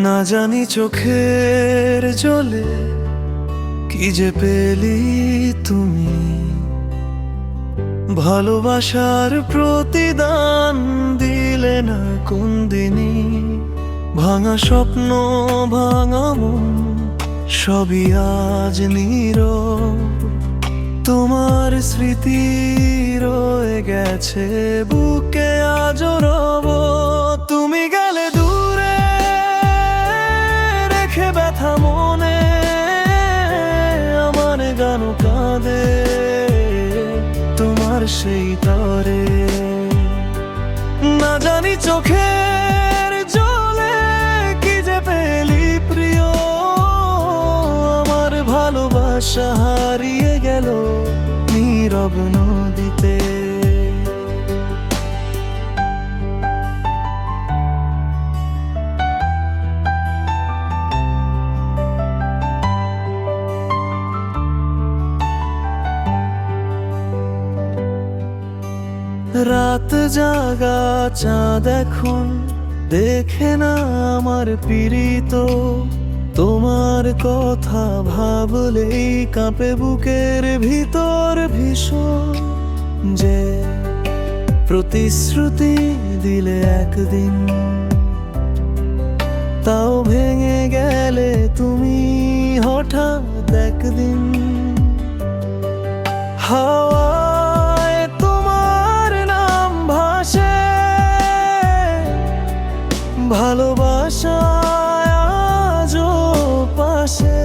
না জানি চোখের জলে কি যে পেলি তুমি, ভালোবাসার প্রতিদান দিলে না কোন দিনই। ভাঙা স্বপ্ন ভাঙা মন সবই আজ নীরব, তোমার স্মৃতি রয়ে গেছে বুকে আজও রব। তুমি গেলে দূরে রেখে ব্যথা মনে, আমার গান কাঁদে তোমার সেই তরে। না জানি চোখের জলে কি যে পেলি প্রিয়, আমার ভালোবাসা হারিয়ে গেল নীরব নদীতে। রাত জাগা চাঁদ এখন দেখে না আমার পীড়িত, তোমার কথা ভাবলেই কাঁপে বুকের ভিতর ভীষণ। যে প্রতিশ্রুতি দিলে একদিন, তাও ভেঙে গেলে তুমি হঠাৎ একদিন। হাওয়ায় তোমার নাম ভাসে, ভালোবাসা আজও পাশে।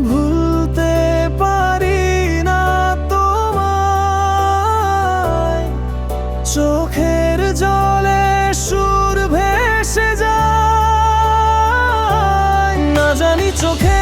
ভুলতে পারি না তোমায়, চোখের জলে সুর ভেসে যায়। না জানি চোখে